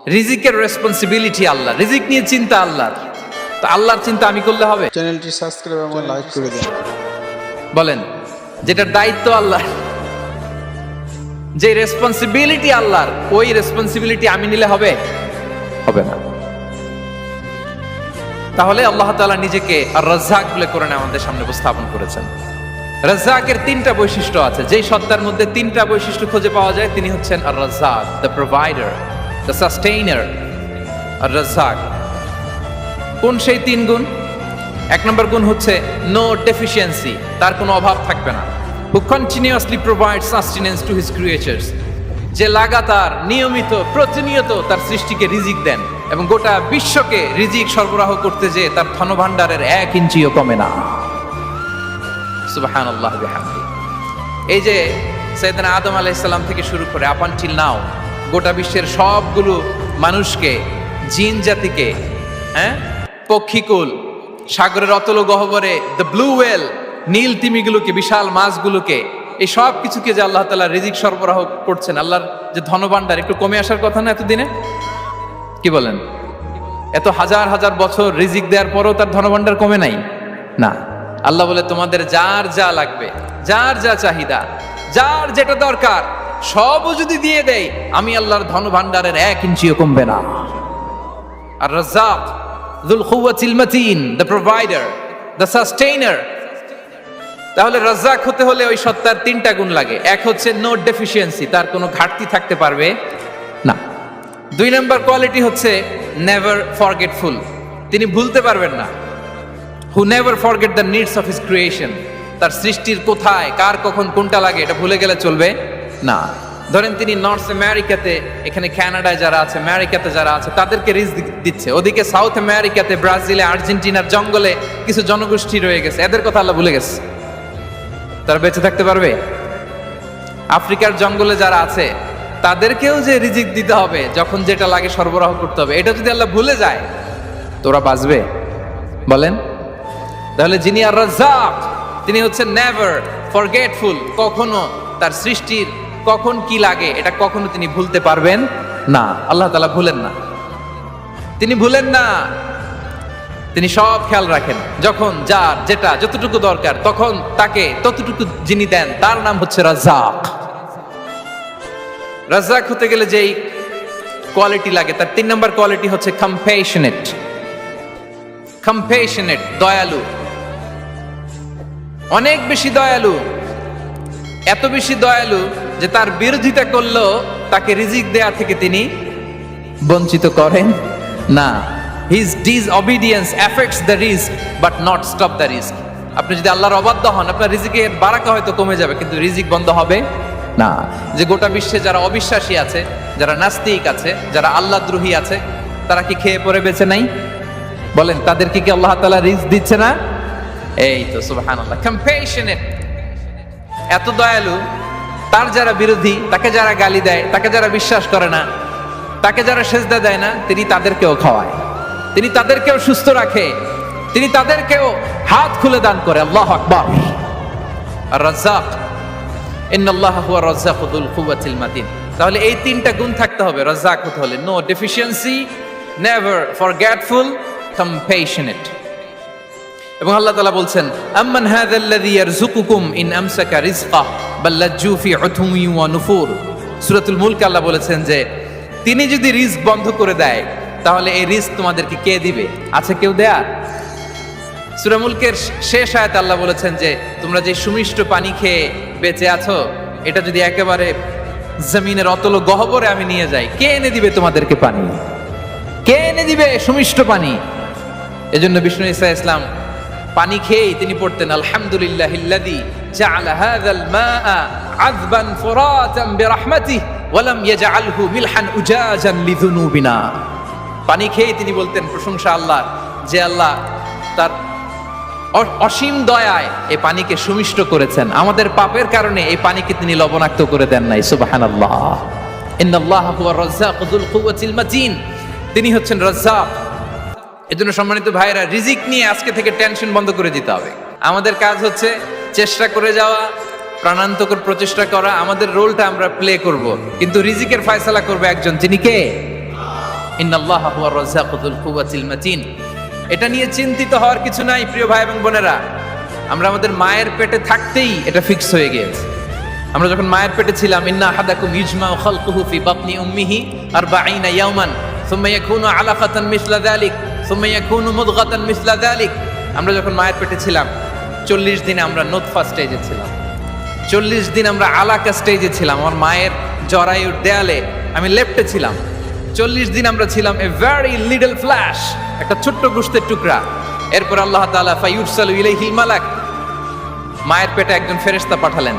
রিজিকের রেসপন্সিবিলিটি আল্লাহ, রিজিক নিয়ে চিন্তা আল্লাহর। তো আল্লাহর চিন্তা আমি করলে হবে? চ্যানেলটি সাবস্ক্রাইব এবং লাইক করে দিন। বলেন, যেটার দায়িত্ব আল্লাহর, যে রেসপন্সিবিলিটি আল্লাহর, ওই রেসপন্সিবিলিটি আমি নিলে হবে? হবে না। তাহলে আল্লাহ তাআলা নিজেকে আর রাজ্জাক বলে কোরআনে আমাদের সামনে উপস্থাপন করেছেন। রাজ্জাকের তিনটা বৈশিষ্ট্য আছে, যেই সত্তার মধ্যে তিনটা বৈশিষ্ট্য খুঁজে পাওয়া যায় তিনি হচ্ছেন আর রাজ্জাক, দ্য প্রোভাইডার, দ্য সাস্টেইনার। আর রাজ্জাক কোন সেই তিন গুণ? এক নম্বর গুণ হচ্ছে নো ডেফিসিয়েন্সি, তার কোনো অভাব থাকবে না। হু continuously provide sustenance to his creatures, যে লাগাতার নিয়মিত প্রতিনিয়ত তার সৃষ্টিকে রিজিক দেন এবং গোটা বিশ্বকে রিজিক সরবরাহ করতে যে তার ধনভাণ্ডারের 1 ইঞ্চিও কমে না। সুবহানাল্লাহ বিহামদিহি। এই যে সাইয়েদনা আদম আলাইহিস সালাম থেকে শুরু করে আপ আনটিল নাও গোটা বিশ্বের সবগুলো মানুষকে, জিন জাতিকে, পক্ষীকুল, সাগরের অতল গহ্বরে দ্য ব্লু ওয়েল, নীল তিমিগুলোকে, বিশাল মাছগুলোকে, এই সব কিছুকে যে আল্লাহ তাআলা রিজিক সরবরাহ করছেন, আল্লাহর যে ধনভাণ্ডার একটু কমে আসার কথা না এতদিনে? কি বলেন? এত হাজার হাজার বছর রিজিক দেওয়ার পরও তার ধনভাণ্ডার কমে নাই? না। আল্লাহ বলে তোমাদের যার যা লাগবে, যার যা চাহিদা, যার যেটা দরকার সবও যদি দিয়ে দেয়, আমি আল্লাহর ধনভাণ্ডারের 1 ইঞ্চিও কমবে না। আর Razzak যুল কুওয়াতিল মাতিন, the provider, the sustainer. তাহলে রাজ্জাক হতে হলে ওই সত্তার তিনটা গুণ লাগে। এক হচ্ছে নো ডেফিসিয়েন্সি, তার কোনো ঘাটতি থাকতে পারবে না। 2 নম্বর কোয়ালিটি হচ্ছে নেভার ফরগেটফুল, তিনি ভুলতে পারবেন না। Who never forget the needs of his creation, তার সৃষ্টির কোথায় কার কখন কোনটা লাগে এটা ভুলে গেলে চলবে না। ধরেন তিনি নর্থ আমেরিকাতে, এখানে কানাডায় যারা আছে, আমেরিকাতে যারা আছে, তাদেরকে রিজিক দিচ্ছে। ওদিকে সাউথ আমেরিকাতে, ব্রাজিলে, আর্জেন্টিনার জঙ্গলে কিছু জনগোষ্ঠী রয়ে গেছে, এদের কথা আল্লাহ ভুলে গেছে। তারা বেঁচে থাকতে পারবে? আফ্রিকার জঙ্গলে যারা আছে তাদেরকেও যে রিজিক দিতে হবে, যখন যেটা লাগে সরবরাহ করতে হবে, এটা যদি আল্লাহ ভুলে যায় তোরা বাঁচবে? বলেন। তাহলে যিনি আর রাজ্জাক তিনি হচ্ছেন নেভার ফরগেটফুল, কখনো তার সৃষ্টির কখন কি লাগে এটা কখনো তিনি ভুলতে পারবেন না। আল্লাহ তাআলা ভুলেন না, তিনি ভুলেন না, তিনি সব খেয়াল রাখেন। যখন যার যেটা যতটুকু দরকার তখন তাকে ততটুকু যিনি দেন তার নাম হচ্ছে রাজ্জাক। রাজ্জাক হতে গেলে যেই কোয়ালিটি লাগে তার 3 নম্বর কোয়ালিটি হচ্ছে কম্প্যাশনেট। কম্প্যাশনেট, দয়ালু, অনেক বেশি দয়ালু, এত বেশি দয়ালু যে তার বিরোধিতা করলেও তাকে রিজিক দেয়া থেকে তিনি বঞ্চিত করেন না। His disobedience affects the risk but not stop the risk. আপনি যদি আল্লাহর অবাধ্য হন, আপনার রিজিকের বারাকা হয়তো কমে যাবে কিন্তু রিজিক বন্ধ হবে না। যে গোটা বিশ্বে যারা অবিশ্বাসী আছে, যারা নাস্তিক আছে, যারা আল্লাহদ্রোহী আছে, তারা কি খেয়ে পরে বেঁচে নাই? বলেন, তাদেরকে কি আল্লাহ তাআলা রিজিক দিচ্ছে না? এই তো সুবহানাল্লাহ। কম্প্যাশনেট, এত দয়ালু, তার যারা বিরোধী, তাকে যারা গালি দেয়, তাকে যারা বিশ্বাস করে না, তাকে যারা সেজদা দেয় না, তিনি তাদেরকেও খাওয়ায়, তিনি তাদেরকেও সুস্থ রাখে, তিনি তাদেরকেও হাত খুলে দান করে। আল্লাহু আকবার। আর রাজ্জাক, ইন্নাল্লাহা হুয়া রাজ্জাকু যুল কুওয়াতিল মাতিন। তাহলে এই তিনটা গুণ থাকতে হবে রাজ্জাক হতে হলে: no deficiency, never forgetful, compassionate. এবং আল্লাহ তাআলা বলছেন, আম্মান হাযাল্লাযী ইয়ারযুকুকুম ইন আমসাকা রিজকাহ বাল লাজ্জু ফি উতুমি ওয়া নুফুর। সূরাতুল মুলক আল্লাহ বলেছেন যে তিনি যদি রিজক বন্ধ করে দেয় তাহলে এই রিজক তোমাদেরকে কে দিবে? আছে কেউ দেয়া? সূরা মুলকের শেষ আয়াতে আল্লাহ বলেছেন যে তোমরা যে সুমিষ্ট পানি খেয়ে বেঁচে আছো, এটা যদি একেবারে জমিনের অতল গহ্বরে আমি নিয়ে যাই, কে এনে দিবে তোমাদেরকে পানি? কে এনে দিবে সুমিষ্ট পানি? এজন্য বিষ্ণু ঈসা ইসলাম পানি খেয়েই তিনি পড়তেন, আলহামদুলিল্লাহিল্লাযী জাআলা হাযাল মাআ আযবান ফুরাতান বিরাহমাতিহি ওয়া লাম ইয়াজআলহু মিলহান উজাজান লিযুনুবিনা। পানি খেয়েই তিনি বলতেন প্রশংসা আল্লাহর, যে আল্লাহ তার অসীম দয়ায় এই পানিকে সুমিষ্ট করেছেন, আমাদের পাপের কারণে এই পানিকে তিনি লবণাক্ত করে দেন নাই। সুবহানাল্লাহ। ইন্নাল্লাহা হুয়া রাজ্জাকু যুল কুওয়াতিল মাতিন, তিনি হচ্ছেন রাজ্জাক। এজন্য সম্মানিত ভাইরা, রিজিক নিয়ে আজকে থেকে টেনশন বন্ধ করে দিতে হবে। আমাদের কাজ হচ্ছে চেষ্টা করে যাওয়া, প্রাণান্তকর প্রচেষ্টা করা, আমাদের রোলটা আমরা প্লে করব, কিন্তু রিজিকের ফয়সালা করবে একজন, যিনি কে? ইন্নাল্লাহা হুয়ার রাজ্জাকু যুল কুওয়াতিল মাতিন। এটা নিয়ে চিন্তিত হওয়ার কিছু নাই প্রিয় ভাই এবং বোনেরা। আমরা আমাদের মায়ের পেটে থাকতেই এটা ফিক্স হয়ে গিয়েছে। আমরা যখন মায়ের পেটে ছিলাম, ইন্না আহাদাকুম ইজমাউ খালকুহু ফি বাতনি উম্মিহি 40 ইয়াওমান সুম্মা ইয়াকুনু আলাকাতান মিসলা যালিক সুম্মা ইয়াকুনু মুদগাতান মিসলা যালিক। আমরা যখন মায়ের পেটে ছিলাম 40 দিনে আমরা নুতফা স্টেজে ছিলাম, 40 দিন আমরা আলাকা স্টেজে ছিলাম। আমার মায়ের জরায়ুর দেয়ালে আমি লেপ্টে ছিলাম। 40 দিন আমরা ছিলাম এ ভেরি লিটল ফ্ল্যাশ, একটা ছোট্ট গোশতের টুকরা। এরপর আল্লাহ তাআলা ফায়ুরসালু ইলাইহিল মালাক, মায়ের পেটে একজন ফেরেশতা পাঠালেন।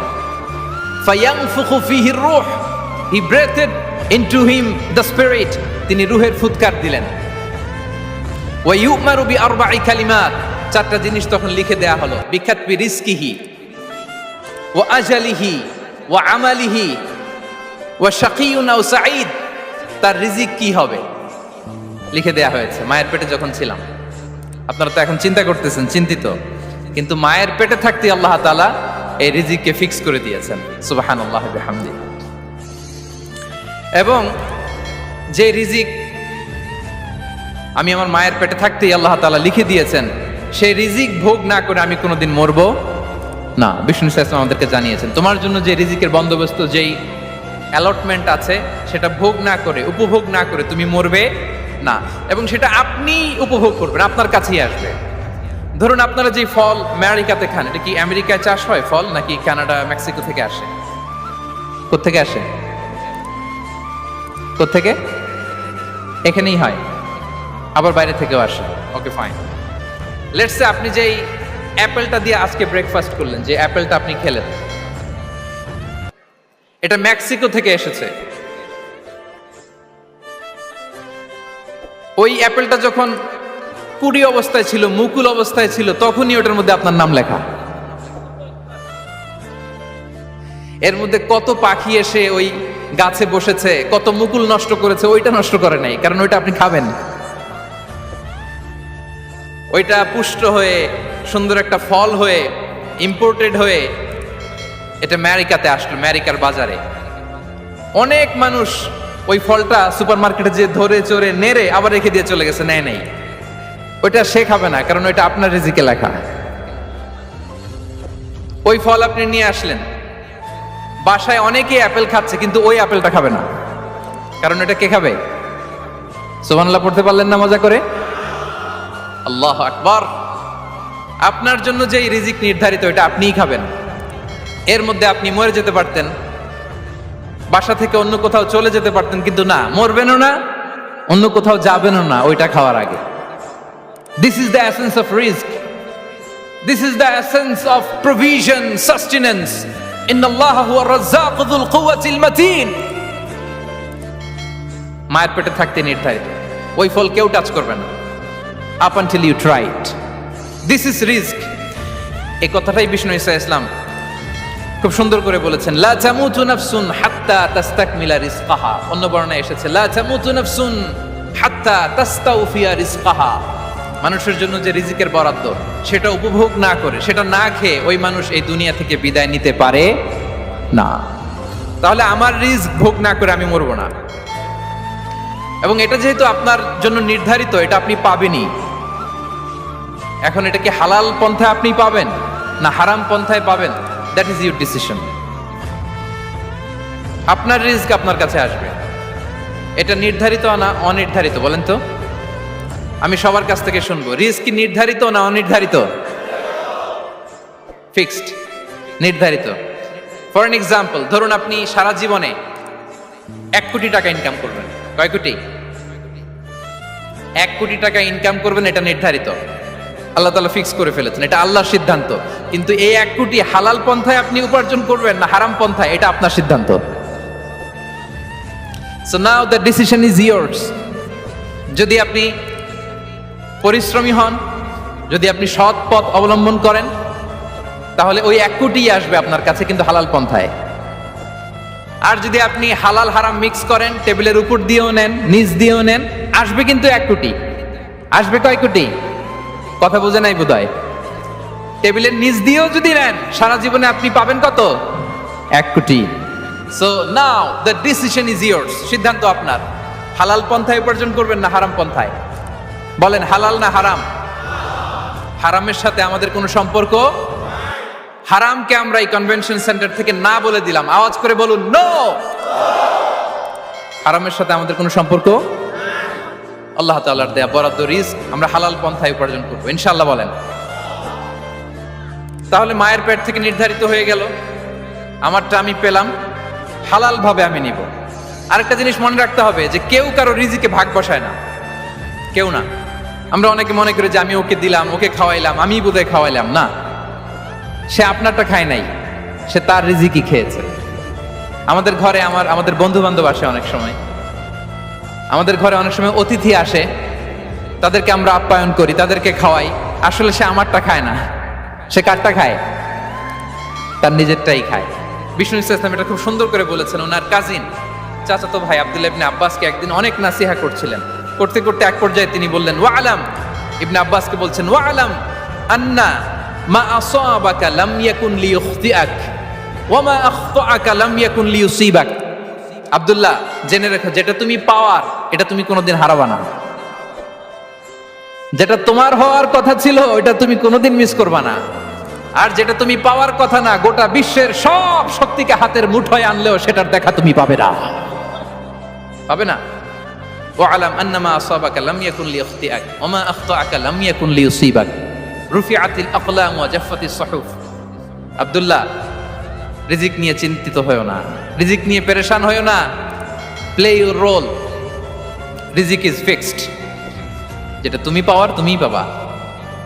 ফায়ানফুখু ফিহির রূহ, he breathed into him the spirit, তিনি রূহের ফুৎকার দিলেন। ওয়া ইউমারু বিআরবা'i কালিমাত, চারটা জিনিস তখন লিখে দেয়া হলো। বিকাতবি রিজকিহি ওয়া আজালিহি ওয়া আমালিহি ওয়া শাকিয়ুন আও সাঈদ, তার রিজিক কি হবে লিখে দেয়া হয়েছে মায়ের পেটে যখন ছিলাম। আপনারা তো এখন চিন্তা করতেছেন, চিন্তিত, কিন্তু মায়ের পেটে থাকতে আল্লাহ তাআলা এই রিজিককে ফিক্স করে দিয়েছেন। সুবহানাল্লাহি ওয়া বিহামদিহি। এবং যে রিজিক আমি আমার মায়ের পেটে থাকতেই আল্লাহ তাআলা লিখে দিয়েছেন, সেই রিজিক ভোগ না করে আমি কোনোদিন মরবো না। বিষ্ণু ইসলাম আমাদেরকে জানিয়েছেন, তোমার জন্য যে রিজিকের বন্দোবস্ত, যেই অ্যালটমেন্ট আছে, সেটা ভোগ না করে, উপভোগ না করে তুমি মরবে না। এবং সেটা আপনি উপভোগ করবেন, আপনার কাছেই আসবে। ধরুন আপনারা যে ফল আমেরিকাতে খান, এটা কি আমেরিকায় চাষ হয় ফল, নাকি কানাডা মেক্সিকো থেকে আসে? কোত্থেকে আসে? কোত্থেকে? এখানেই হয়, আবার বাইরে থেকেও আসে। Okay fine. লেটস সে আপনি যেই অ্যাপেলটা দিয়ে আজকে ব্রেকফাস্ট করলেন, যে অ্যাপেলটা আপনি খেলেন, এটা মেক্সিকো থেকে এসেছে। ওই অ্যাপেলটা যখন কুড়ি অবস্থায় ছিল, মুকুল অবস্থায় ছিল, তখনই ওটার মধ্যে আপনার নাম লেখা। এর মধ্যে কত পাখি এসে ওই গাছে বসেছে, কত মুকুল নষ্ট করেছে, ওইটা নষ্ট করে নাই, কারণ ওইটা আপনি খাবেন। ওইটা পুষ্ট হয়ে সুন্দর একটা ফল হয়ে ইম্পোর্টেড হয়ে এটা আমেরিকাতে আসলো, আমেরিকার বাজারে। অনেক মানুষ ওই ফলটা সুপারমার্কেটে যে ধরে চড়ে নেড়ে আবার রেখে দিয়ে চলে গেছে, নেয় নাই। ওইটা সে খাবে না, কারণ ওইটা আপনার রিজিকে লেখা। ওই ফল আপনি নিয়ে আসলেন, বাসায় অনেকেই অ্যাপেল খাচ্ছে, কিন্তু ওই অ্যাপেলটা খাবে না, কারণ এটা কে খাবে? সুবহানাল্লাহ পড়তে পারলেন না মজা করে? আল্লাহু আকবার। আপনার জন্য যে রিজিক নির্ধারিত, এটা আপনিই খাবেন। এর মধ্যে আপনি মরে যেতে পারতেন, বাসা থেকে অন্য কোথাও চলে যেতে পারতেন, কিন্তু না, মরবেনও না, অন্য কোথাও যাবেনও না ওইটা খাওয়ার আগে। This is the essence of risk, this is the essence of provision, sustenance. ইন্নাল্লাহা হুয়ার রাজ্জাকু যুল কুওয়াতিল মাতিন। মায়ের পেটে থাকতে নির্ধারিত, ওই ফল কেউ টাচ করবে না up until you try it. This is risk. এই কথাটাই বিষ্ণু ঈসা ইসলাম খুব সুন্দর করে বলেছেন, লা তামুতু নাফসুন হাত্তা তাস্তাকমিলা রিজকাহা। অন্য বর্ণনায় এসেছে লা তামুতু নাফসুন হাত্তা তাস্তাউফিয়া রিজকাহা। মানুষের জন্য যে রিজিকের বরাদ্দ, সেটা উপভোগ না করে, সেটা না খেয়ে ওই মানুষ এই দুনিয়া থেকে বিদায় নিতে পারে না। তাহলে আমার রিস্ক ভোগ না করে আমি মরবো না। এবং এটা যেহেতু আপনার জন্য নির্ধারিত, এটা আপনি পাবেনই। এখন এটা কি হালাল পন্থায় আপনি পাবেন না হারাম পন্থায় পাবেন, দ্যাট ইজ ইউর ডিসিশন। আপনার রিস্ক আপনার কাছে আসবে। এটা নির্ধারিত না অনির্ধারিত? বলেন তো, আমি সবার কাছ থেকে শুনবো, রিস্ক কি নির্ধারিত না অনির্ধারিত? ফিক্সড, নির্ধারিত। ফর এন এক্সাম্পল, ধরুন আপনি সারা জীবনে 1 কোটি টাকা ইনকাম করবেন। কয় কোটি? 1 কোটি টাকা ইনকাম করবেন, এটা নির্ধারিত, আল্লাহ তাআলা ফিক্স করে ফেলেছেন, এটা আল্লাহর সিদ্ধান্ত। কিন্তু এই 1 কোটি হালাল পন্থায় আপনি উপার্জন করবেন না হারাম পন্থায়, এটা আপনার সিদ্ধান্ত। So now the decision is years. যদি আপনি পরিশ্রমী হন, যদি আপনি সৎ পথ অবলম্বন করেন, তাহলে ওই 1 কোটি আসবে আপনার কাছে, কিন্তু হালাল পন্থায়। আর যদি আপনি হালাল হারাম মিক্স করেন, টেবিলের উপর দিয়েও নেন, নিচ দিয়েও নেন, আসবে কিন্তু 1 কোটি। আসবে কয় কোটি? কথা বোঝে নাই বোধহয়। টেবিলের নিচ দিয়েও যদি নেন, সারা জীবনে আপনি পাবেন কত? 1 কোটি। So now the decision is years. সিদ্ধান্ত আপনার। হালাল পন্থায় উপার্জন করবেন না হারাম পন্থায়? বলেন, হালাল না হারাম? হারামের সাথে আমাদের কোনো সম্পর্ক? হারামকে আমরা এই কনভেনশন সেন্টার থেকে না বলে দিলাম, আওয়াজ করে বলুন নো। হারামের সাথে আমাদের কোনো সম্পর্ক? আল্লাহ তাআলার দেয়া বরাদ্দ রিস্ক আমরা হালাল পন্থায় উপার্জন করবো ইনশাআল্লাহ। বলেন। তাহলে মায়ের পেট থেকে নির্ধারিত হয়ে গেল, আমারটা আমি পেলাম, হালাল ভাবে আমি নিব। আরেকটা জিনিস মনে রাখতে হবে যে কেউ কারো রিজিকে ভাগ বসায় না, কেউ না। আমরা অনেকে মনে করি যে আমি ওকে দিলাম, ওকে খাওয়াইলাম, আমি বোধহয় খাওয়াইলাম। না, সে আপনারটা খায় নাই, সে তার রিজিকই খেয়েছে। আমাদের ঘরে আমাদের বন্ধু বান্ধব আসে অনেক সময়, আমাদের ঘরে অনেক সময় অতিথি আসে, তাদেরকে আমরা আপ্যায়ন করি, তাদেরকে খাওয়াই। আসলে সে আমারটা খায় না, সে কারটা খায়? তার নিজেরটাই খায়। বিষ্ণু ইসলাম এটা খুব সুন্দর করে বলেছেন। ওনার কাজিন চাচাতো ভাই আব্দুল্লাহ ইবনে আব্বাসকে একদিন অনেক নাসিহা করছিলেন। করতে করতে এক পর্যায়ে তিনি বললেন, ওয়া আলাম, ইবনে আব্বাসকে বলছেন, ওয়া আলাম আন্না মা আসাবাকা লাম ইয়াকুন লিইখতিআক ওয়া মা আখতাআকা লাম ইয়াকুন লিইউসিবাক। আব্দুল্লাহ, জেনে রেখো, যেটা তুমি পাওয়ার এটা তুমি কোনোদিন হারাবা না। যেটা তোমার হওয়ার কথা ছিল ওটা তুমি কোনোদিন মিস করবা না। আর যেটা তুমি পাওয়ার কথা না, গোটা বিশ্বের সব শক্তিকে হাতের মুঠোয় আনলেও সেটার দেখা তুমি পাবে না, পাবে না। ওয়ালাম আন্নামা আসাবাকা লাম ইয়াকুন লিইখতিআক ওয়া মা আখতাআকা লাম ইয়াকুন লিইউসিবাক রুফিআতিল আকলাম ওয়া জাফফাতিস সুহুফ। আব্দুল্লাহ, রিজিক নিয়ে চিন্তিত হয়ো না, রিজিক নিয়ে পেরেশান হয়ো না। প্লে ইউর রোল, রিজিক ইজ ফিক্সড। যেটা তুমি পাওয়ার তুমিই পাবা,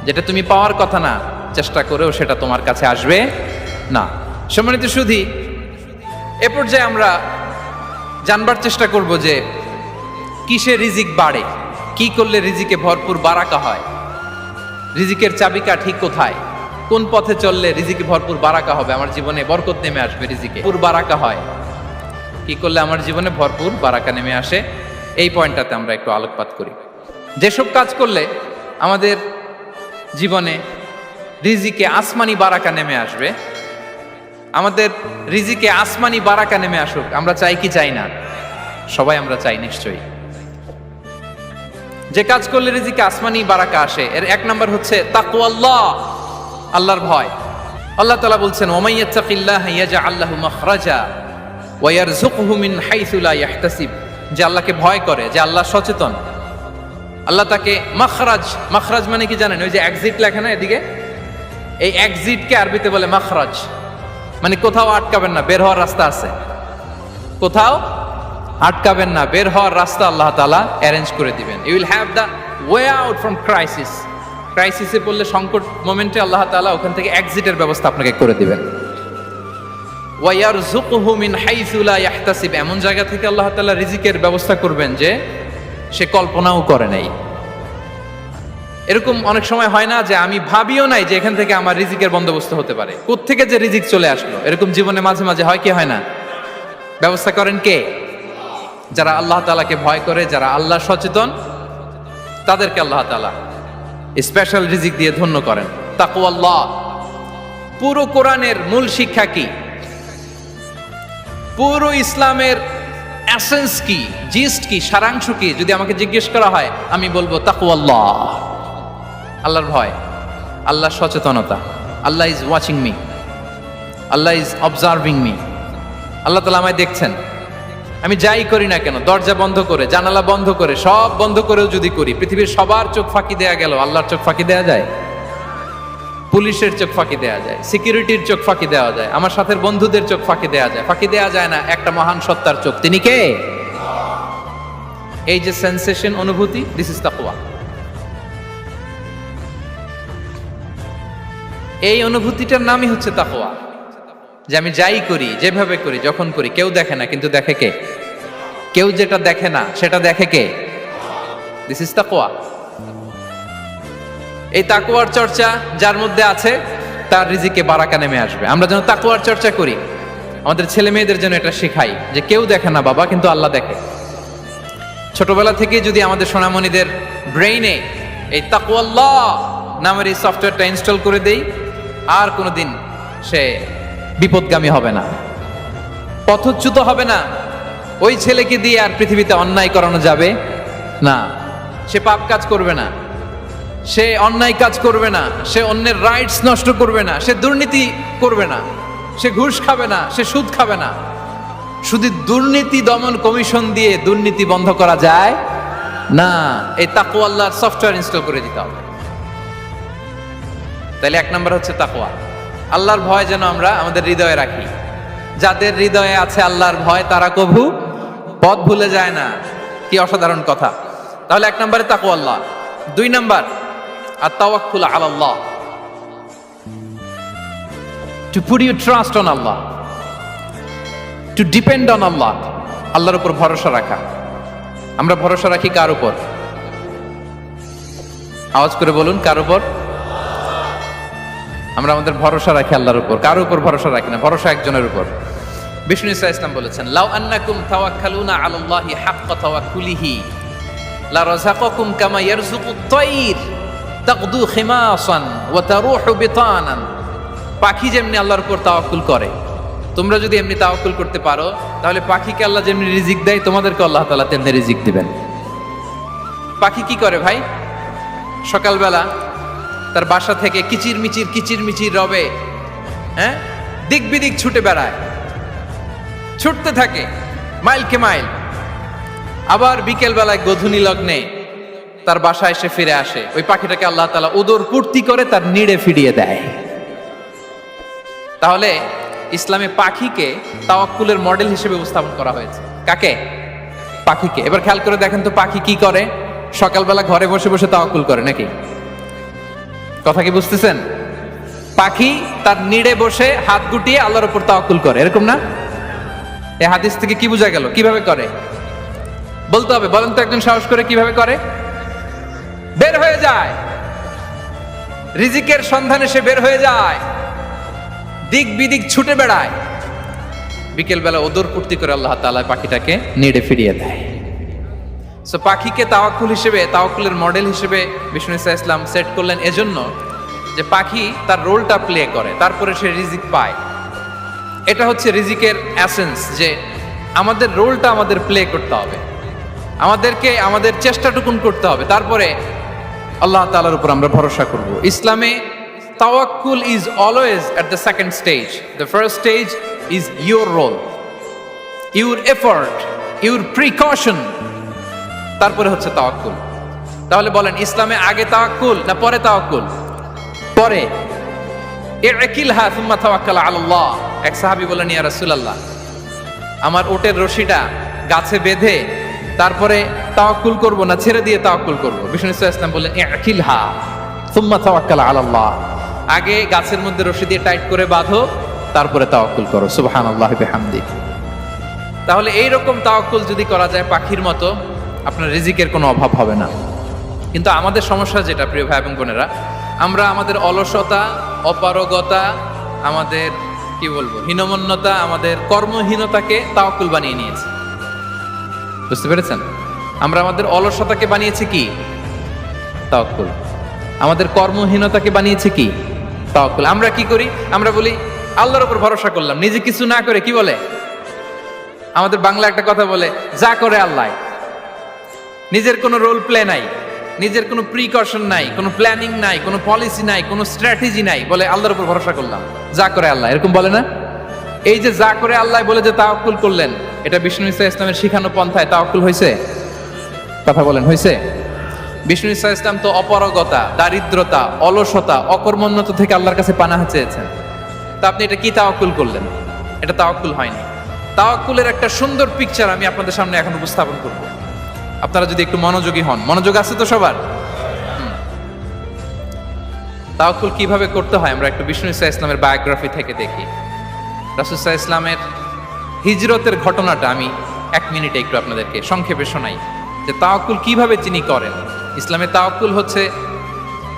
যেটা তুমি পাওয়ার কথা না চেষ্টা করেও সেটা তোমার কাছে আসবে না। সম্মানিত সুধী, এ পর্যায়ে আমরা জানবার চেষ্টা করব যে কিসে রিজিক বাড়ে, কি করলে রিজিকে ভরপুর বারাকা হয়, রিজিকের চাবিকাঠি কোথায়, কোন পথে চললে রিজিকে ভরপুর বারাকা হবে, আমার জীবনে বরকত নেমে আসবে, রিজিকে ভরপুর বারাকা হয়, কি করলে আমার জীবনে ভরপুর বারাকা নেমে আসে। এই পয়েন্টটাতে আমরা একটু আলোকপাত করি। যেসব কাজ করলে আমাদের জীবনে রিজিকে আসমানি বারাকা নেমে আসবে, আমাদের রিজিকে আসমানি বারাকা নেমে আসুক, আমরা চাই কি চাই না? সবাই আমরা চাই নিশ্চয়ই। যে কাজ করলে রিজিকে আসমানি বারাকা আসে, এর এক নাম্বার হচ্ছে তাকওয়াল্লাহ, আল্লাহর ভয়। আল্লাহ তাআলা বলছেন, ওয়ামাই ইয়াত্তাকিল্লাহা ইয়াজআল লাহু মাখরাজা ওয়া ইয়ারযুকহু মিন হাইসু লা ইয়াহতাসিব। যে আল্লাহকে ভয় করে, যে আল্লাহ সচেতন, আল্লাহ তাকে মাখরাজ, মাখরাজ মানে কি জানেন? ওই যে এক্সিট লেখা না এদিকে, এই এক্সিটকে আরবিতে বলে মাখরাজ, মানে কোথাও আটকাবেন না, বের হওয়ার রাস্তা আছে, কোথাও আটকাবেন না, বের হওয়ার রাস্তা আল্লাহ তাআলা অ্যারেঞ্জ করে দিবেন। You will have the way out from crisis. ক্রাইসিসে পড়লে, সংকট মোমেন্টে আল্লাহ তাআলা ওখান থেকে এক্সিটের ব্যবস্থা আপনাকে করে দিবেন। ওয়া ইয়ারযুকহু মিন হাইসু লা ইয়াহতাসিব, এমন জায়গা থেকে আল্লাহ তাআলা রিজিকের ব্যবস্থা করবেন যে সে কল্পনাও করে নাই। এরকম অনেক সময় হয় না যে আমি ভাবিও নাই যে এখান থেকে আমার রিজিকের বন্দোবস্ত হতে পারে, কোত্থেকে যে রিজিক চলে আসলো। এরকম জীবনে মাঝে মাঝে হয় কি হয় না? ব্যবস্থা করেন কে? যারা আল্লাহ তাআলাকে ভয় করে, যারা আল্লাহ সচেতন, তাদেরকে আল্লাহ তাআলা স্পেশাল রিজিক দিয়ে ধন্য করেন। তাকওয়াল্লাহ। পুরো কোরআনের মূল শিক্ষা কি? পুরো ইসলামের এসেন্স কি, জিস্ট কি, সারাংশ কি যদি আমাকে জিজ্ঞেস করা হয়, আমি বলবো তাকওয়াল্লাহ, আল্লাহর ভয়, আল্লাহর সচেতনতা। Allah is watching me, Allah is observing me. আল্লাহ তাআলা আমায় দেখছেন, আমি যাই করি না কেন, দরজা বন্ধ করে, জানালা বন্ধ করে, সব বন্ধ করেও যদি করি, পৃথিবীর সবার চোখ ফাঁকি দেয়া গেল, আল্লাহর চোখ ফাঁকি দেয়া যায়? পুলিশের চোখ ফাঁকি দেয়া যায়, সিকিউরিটির চোখ ফাঁকি দেওয়া যায়, আমার সাথে বন্ধুদের চোখ ফাঁকি দেয়া যায়, ফাঁকি দেয়া যায় না একটা মহান সত্তার চোখ। তিনি কে? এই যে সেন্সেশন, অনুভূতি, দিস ইজ তাকওয়া। এই অনুভূতিটার নামই হচ্ছে তাকওয়া। যে আমি যাই করি, যেভাবে করি, যখন করি, কেউ দেখে না, কিন্তু দেখে কে? কেউ যেটা দেখে না সেটা দেখে কে? দিস ইজ তাকওয়া। এই তাকওয়ার চর্চা যার মধ্যে আছে তার রিজিকে বারাকা নেমে আসবে। আমরা যেন তাকওয়ার চর্চা করি, আমাদের ছেলে মেয়েদের জন্য এটা শেখাই যে কেউ দেখে না বাবা, কিন্তু আল্লাহ দেখে। ছোটবেলা থেকে যদি আমাদের সোনামণিদের ব্রেইনে এই তাকওয়াল্লাহ নামের এই সফটওয়্যারটা ইনস্টল করে দেই, আর কোনোদিন সে বিপদগামী হবে না, পথচ্যুত হবে না, ওই ছেলেকে দিয়ে আর পৃথিবীতে অন্যায় করানো যাবে না। সে পাপ কাজ করবে না, সে অন্যায় কাজ করবে না, সে অন্যের রাইটস নষ্ট করবে না, সে দুর্নীতি করবে না, সে ঘুষ খাবে না, সে সুদ খাবে না। শুধু দুর্নীতি দমন কমিশন দিয়ে দুর্নীতি বন্ধ করা যায় না। এই তাকওয়া আল্লাহর সফটওয়্যার ইনস্টল করে দিতে হবে। তাহলে এক নম্বর হচ্ছে তাকওয়া। আল্লাহর ভয় যেন আমরা আমাদের হৃদয়ে রাখি। যাদের হৃদয়ে আছে আল্লাহর ভয় তারা কভু পথ ভুলে যায় না। কি অসাধারণ কথা। তাহলে এক নম্বরে তাকওয়া আল্লাহ। দুই নম্বর আত-তাওয়াক্কুল আলাল্লাহ, to put your trust on Allah, to depend on Allah. আল্লাহর উপর ভরসা রাখা। আমরা ভরসা রাখি কার উপর? আওয়াজ করে বলুন, কার উপর? আমরা আমাদের ভরসা রাখি আল্লাহর উপর, কার উপর ভরসা রাখি না। ভরসা একজনের উপর। বিষ্ণু ইসা ইসলাম বলেছেন, লাউ আন্নাকুম তাওয়াক্কালুনা আলাল্লাহি হাক্কা তাওয়াক্কুলিহি লা রাযাকাকুম কামা ইয়ারযুকুত তায়র তাগদু খিমাসান ওয়া তারুহু বিতানান। পাখি যেমনি আল্লাহর উপর তাওয়াক্কুল করে, তোমরা যদি এমনি তাওয়াক্কুল করতে পারো তাহলে পাখিকে আল্লাহ যেমনি রিজিক দেয় তোমাদেরকে আল্লাহ তাআলা তেমনি রিজিক দিবেন। পাখি কি করে ভাই? সকালবেলা তার বাসা থেকে কিচির মিচির রবে, হ্যাঁ, দিক বিদিক ছুটে বেড়ায়, ছুটতে থাকে মাইলকে মাইল। আবার বিকেল বেলায় গধূলি লগ্নে তার বাসায় এসে ফিরে আসে। ওই পাখিটাকে আল্লাহ তাআলা উদর পূর্তি করে তার নিড়ে ফিরিয়ে দেয়। তাহলে ইসলামে পাখিকে তাওয়াক্কুলের মডেল হিসেবে উপস্থাপন করা হয়েছে। কাকে? পাখিকে। এবার খেয়াল করে দেখেন তো পাখি কি করে? সকালবেলা ঘরে বসে বসে তাওয়াক্কুল করে নাকি? কথা কি বুঝতেছেন? পাখি তার নিড়ে বসে হাত গুটিয়ে আল্লাহর উপর তাওয়াক্কুল করে, এরকম না? এই হাদিস থেকে কি বোঝা গেল? কিভাবে করে বলতে হবে। বলেন তো একজন সাহস করে কিভাবে করে? বের হয়ে যায়, রিজিকের সন্ধানে সে বের হয়ে যায়, দিক বিদিক ছুটে বেড়ায়। বিকেল বেলা ওদর পূর্তি করে আল্লাহ তাআলা পাখিটাকে নিড়ে ফিরিয়ে দেয়। সো পাখিকে তাওয়াক্কুল হিসেবে, তাওয়াক্কুলের মডেল হিসেবে বিষ্ণু ইসা ইসলাম সেট করলেন এজন্য যে পাখি তার রোলটা প্লে করে, তারপরে সে রিজিক পায়। এটা হচ্ছে রিজিকের এসেন্স, যে আমাদের রোলটা আমাদের প্লে করতে হবে, আমাদেরকে আমাদের চেষ্টাটুকুন করতে হবে, তারপরে আল্লাহ তাআলার উপর আমরা ভরসা করব। ইসলামে তাওয়াক্কুল is always at the second stage. The first stage is your role, your effort, your precaution, তারপরে হচ্ছে তাওয়াক্কুল। তাহলে বলেন ইসলামে আগে তাওয়াক্কুল না পরে তাওয়াক্কুল? পরে। ইকিলহা সুম্মা তাওয়াক্কাল আলাল্লাহ। এক সাহাবী বলেন, ইয়া রাসূলুল্লাহ, আমার ওটের রশিটা গাছে বেঁধে তারপরে তাওয়াক্কুল করব না ছেড়ে দিয়ে তাওয়াক্কুল করব? বিষ্ণু ইসলাম বললেন, ইকিলহা সুম্মা তাওয়াক্কাল আলাল্লাহ। আগে গাছের মধ্যে রশি দিয়ে টাইট করে বাঁধো, তারপরে তাওয়াক্কুল করো। সুবহানাল্লাহি বিহামদিহি। তাহলে এইরকম তাওয়াক্কুল যদি করা যায় পাখির মতো, আপনার রিজিকের কোনো অভাব হবে না। কিন্তু আমাদের সমস্যা যেটা, প্রিয় ভাই এবং বোনেরা, আমরা আমাদের অলসতা, অপারগতা, আমাদের কি বলবো হীনমন্যতা, আমাদের কর্মহীনতাকে তাওয়াক্কুল বানিয়ে নিয়েছি। বুঝতে পেরেছেন? আমরা আমাদের অলসতাকে বানিয়েছি কি? তাওয়াক্কুল। আমাদের কর্মহীনতাকে বানিয়েছি কি? তাওয়াক্কুল। আমরা কি করি? আমরা বলি আল্লাহর উপর ভরসা করলাম, নিজে কিছু না করে। কি বলে আমাদের বাংলা একটা কথা বলে, যা করে আল্লাহ। নিজের কোনো রোল প্লে নাই, নিজের কোনো প্রিকশন নাই, কোনো প্ল্যানিং নাই, কোনো পলিসি নাই, কোনো স্ট্র্যাটেজি নাই, বলে আল্লাহর উপর ভরসা করলাম, যা করে আল্লাহ। এরকম বলে না? এই যে যা করে আল্লাহ বলে যে তাওয়াক্কুল করলেন, এটা বিষ্ণু ইসা ইসলামের শিখানো পন্থায় তাওয়াক্কুল হয়েছে? কথা বলেন, হয়েছে? বিষ্ণু ইসা ইসলাম তো অপারগতা, দারিদ্রতা, অলসতা, অকর্মণ্যতা থেকে আল্লাহর কাছে পানাহ চেয়েছেন। তা আপনি এটা কি তাওয়াক্কুল করলেন? এটা তাওয়াক্কুল হয়নি। তাওয়াক্কুলের একটা সুন্দর পিকচার আমি আপনাদের সামনে এখন উপস্থাপন করব, আপনারা যদি একটু মনোযোগী হন। মনোযোগ আছে তো সবার? তাওয়াক্কুল কিভাবে করতে হয় আমরা একটু বিষ্ণু ইসা ইসলামের বায়োগ্রাফি থেকে দেখি। রাসূল সাল্লাল্লাহু আলাইহি ইসলামের হিজরতের ঘটনাটা আমি 1 মিনিটে একটু আপনাদেরকে সংক্ষেপে শোনাই, যে তাওয়াক্কুল কিভাবে তিনি করেন। ইসলামে তাওয়াক্কুল হচ্ছে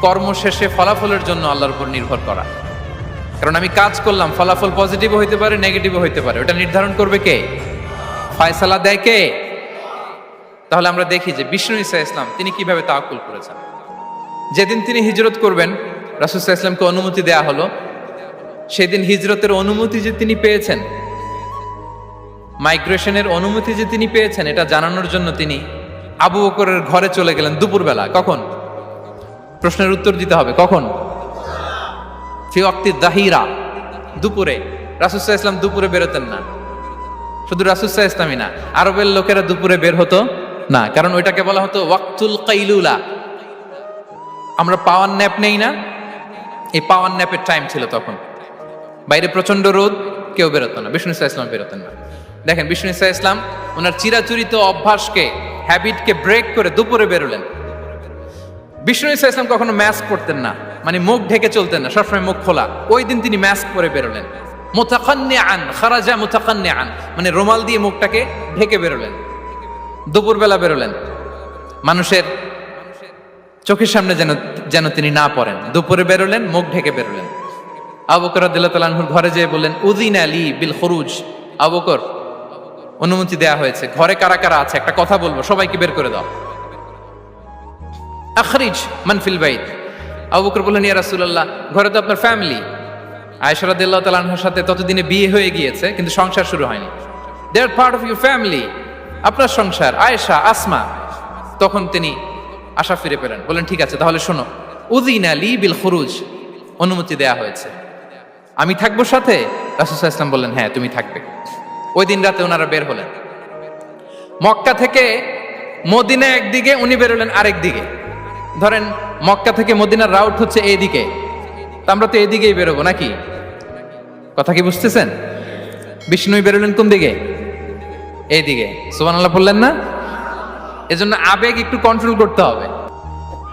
কর্ম শেষে ফলাফলের জন্য আল্লাহর উপর নির্ভর করা। কারণ আমি কাজ করলাম, ফলাফল পজিটিভও হইতে পারে, নেগেটিভও হইতে পারে, ওটা নির্ধারণ করবে কে? ফয়সালা দেয় কে? তাহলে আমরা দেখি যে বিষ্ণু ইসা ইসলাম তিনি কিভাবে তাওয়াক্কুল করেছেন। যেদিন তিনি হিজরত করবেন, রাসূল সাল্লাল্লাহু আলাইহি ওয়াসাল্লামকে অনুমতি দেয়া হলো, সেদিন হিজরতের অনুমতি যে তিনি পেয়েছেন, মাইগ্রেশনের অনুমতি যে তিনি পেয়েছেন এটা জানানোর জন্য তিনি আবু বকরের ঘরে চলে গেলেন দুপুরবেলা। কখন? প্রশ্নের উত্তর দিতে হবে, কখন? ফি ওয়াক্তি যাহিরা, দুপুরে। রাসূল সাল্লাল্লাহু আলাইহি ওয়াসাল্লাম দুপুরে বেরোতেন না। শুধু রাসূল সাল্লাল্লাহু আলাইহি ওয়াসাল্লামই না, আরবের লোকেরা দুপুরে বের হতো না, কারণ ওইটাকে বলা হতো ওয়াক্তুল কাইলুলা। আমরা পাওয়ার ন্যাপ নেই না, এই পাওয়ার ন্যাপের টাইম ছিল তখন। বাইরে প্রচন্ড রোদ, কেউ বেরোতো না, বিষ্ণু সাল্লাল্লাহু আলাইহি ওয়াসাল্লাম বেরোতেন না। দেখেন বিষ্ণু সাল্লাল্লাহু আলাইহি ওয়াসাল্লাম ওনার চিরাচরিত অভ্যাসকে, হ্যাবিটকে ব্রেক করে দুপুরে বেরোলেন। বিষ্ণু সাল্লাল্লাহু আলাইহি ওয়াসাল্লাম কখনো মাস্ক পরতেন না, মানে মুখ ঢেকে চলতেন না, সবসময় মুখ খোলা। ওই দিন তিনি মাস্ক পরে বেরোলেন। মুতাকান্নিআন, খারাজা মুতাকান্নিআন, মানে রুমাল দিয়ে মুখটাকে ঢেকে বেরোলেন, দুপুরবেলা বেরোলেন। মানুষের চোখের সামনে যেন তিনি না পড়েন, দুপুরে বেরোলেন, মুখ ঢেকে বেরোলেন। আবু বকর রাদিয়াল্লাহু তাআলা আনহুর ঘরে যেয়ে বললেন, উযিনা লি বিল খুরুজ। আবু বকর, অনুমতি দেয়া হয়েছে, ঘরে কারা কারা আছে একটা কথা বলবো, সবাইকে বের করে দাও। আখরিজ মান ফিল বাইত। আবু বকর বললেন, ইয়া রাসূলুল্লাহ, ঘরে তো আপনার ফ্যামিলি। আয়েশা রাদিয়াল্লাহু তাআলা আনহার সাথে ততদিনে বিয়ে হয়ে গিয়েছে, কিন্তু সংসার শুরু হয়নি। দে আর পার্ট অফ ইউর ফ্যামিলি, আপনার সংসার, আয়েশা, আসমা। তখন তিনি আশা ফিরে পেলেন, বললেন ঠিক আছে তাহলে শোনো, উযিনা লি বিল খুরুজ, অনুমতি দেয়া হয়েছে, আমি থাকবো সাথে? রাসূল সাল্লাল্লাহু আলাইহি ওয়াসাল্লাম বললেন, হ্যাঁ তুমি থাকবে। ওই দিন রাতে ওনারা বের হলেন। মক্কা থেকে মদিনা একদিকে, উনি বেরোলেন আরেক দিকে। ধরেন মক্কা থেকে মদিনার রাউট হচ্ছে এইদিকে, তা আমরা তো এইদিকেই বেরোবো নাকি? কথা কি বুঝতেছেন? বিষ্ণু বেরোলেন কোন দিকে? এইদিকে। সুবহানাল্লাহ বললেন না? এজন্য আবেগ একটু কন্ট্রোল করতে হবে।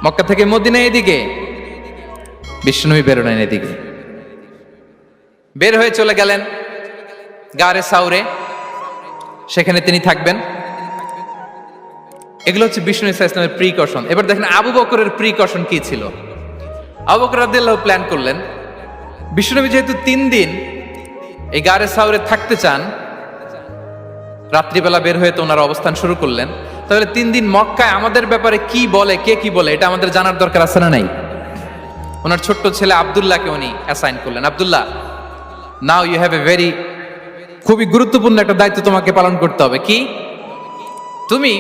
মক্কা থেকে মদিনা এইদিকে, বিষ্ণু বেরোলেন এদিকে। বের হয়ে চলে গেলেন গারে সাউরে, সেখানে তিনি থাকবেন। এগুলো হচ্ছে বিষ্ণু ইসলামের প্রিকশন। এবার দেখেন আবু বকরের প্রিকশন কি ছিল। আবু বকর রাদিয়াল্লাহু প্ল্যান করলেন, বিষ্ণুনবী যেহেতু 3 দিন এই গারে সাউরে থাকতে চান, রাত্রিবেলা বের হয়ে তো ওনার অবস্থান শুরু করলেন, তাহলে 3 দিন মক্কায় আমাদের ব্যাপারে কি বলে, কে কি বলে, এটা আমাদের জানার দরকার আছে না নাই? ওনার ছোট্ট ছেলে আব্দুল্লাহকে উনি অ্যাসাইন করলেন। Abdullah, now you have a very, খুবই গুরুত্বপূর্ণ একটা দায়িত্ব তোমাকে পালন করতে হবে। কি? তুমি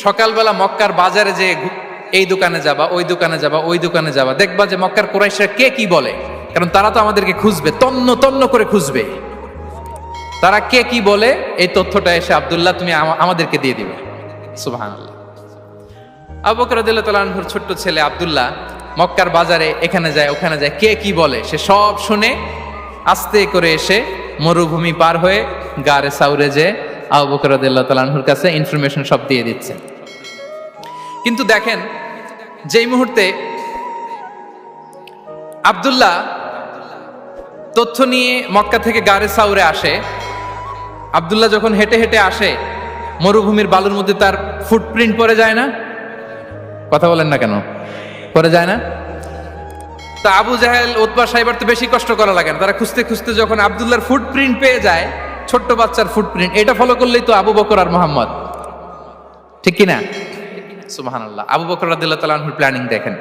সকালবেলা মক্কার বাজারে যে এই দোকানে যাবা, ওই দোকানে যাবা, ওই দোকানে যাবা, দেখবা যে মক্কার কুরাইশরা কে কি বলে, কারণ তারা তো আমাদেরকে খুঁজবে, তন্ন তন্ন করে খুঁজবে। তারা কে কি বলে এই তথ্যটা এসে আব্দুল্লাহ তুমি আমাদেরকে দিয়ে দিবে। সুবহানাল্লাহ। আবু বকর রাদিয়াল্লাহু তাআলা আনহুর ছোট্ট ছেলে আব্দুল্লাহ মক্কার বাজারে এখানে যায় ওখানে যায়, কে কি বলে সে সব শুনে আস্তে করে এসে মরুভূমি পার হয়ে গারে সাউরে যে আবু বকর রাদিয়াল্লাহু তাআলা আনহুর কাছে ইনফরমেশন সব দিয়ে দিচ্ছে। কিন্তু দেখেন যেই মুহূর্তে আব্দুল্লাহ তথ্য নিয়ে মক্কা থেকে গারে সাউরে আসে, আব্দুল্লাহ যখন হেঁটে হেঁটে আসে, মরুভূমির বালুর মধ্যে তার ফুটপ্রিন্ট পড়ে যায় না? কথা বলেন না কেন? পড়ে যায় না? তা আবু জাহেল, উতবা সাইবার তো বেশি কষ্ট করা লাগে না, তারা খুঁজতে খুঁজতে যখন আব্দুল্লাহর ফুটপ্রিন্ট পেয়ে যায়, ছোট্ট বাচ্চার ফুটপ্রিন্ট, এটা ফলো করলেই তো আবু বকর আর মুহাম্মদ, ঠিক কিনা? সুবহানাল্লাহ। আবু বকর রাদিয়াল্লাহু তাআলা আনহুর প্ল্যানিং দেখেন।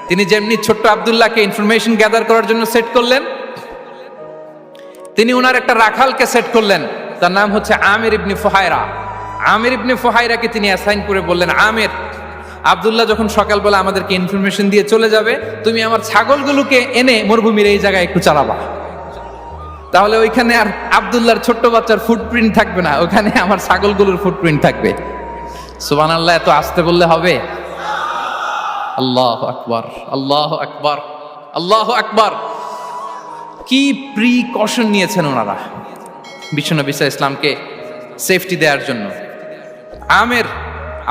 তিনি যেমনি ছোট্ট আব্দুল্লাহকে ইনফরমেশন গ্যাদার করার জন্য সেট করলেন, তিনি ওনার একটা রাখালকে সেট করলেন, তার নাম হচ্ছে আমির ইবনে ফুহায়রা। আমির ইবনে ফুহায়রাকে তিনি অ্যাসাইন করে বললেন, আমির, আব্দুল্লাহ যখন সকালবেলা আমাদেরকে ইনফরমেশন দিয়ে চলে যাবে, তুমি আমার ছাগলগুলোকে এনে মরুভূমির এই জায়গায় একটু চালাবা, তাহলে ওইখানে আর আব্দুল্লাহর ছোট্ট বাচ্চার ফুটপ্রিন্ট থাকবে না, ওখানে আমার ছাগলগুলোর ফুটপ্রিন্ট থাকবে। সুবহানাল্লাহ। এত আসতে বললে হবে? আল্লাহু আকবার, আল্লাহু আকবার, আল্লাহু আকবার। কি প্রিকশন নিয়েছেন ওনারা বিশ্বনবী সাল্লাল্লাহু আলাইহি ইসলামকে সেফটি দেওয়ার জন্য। আমের,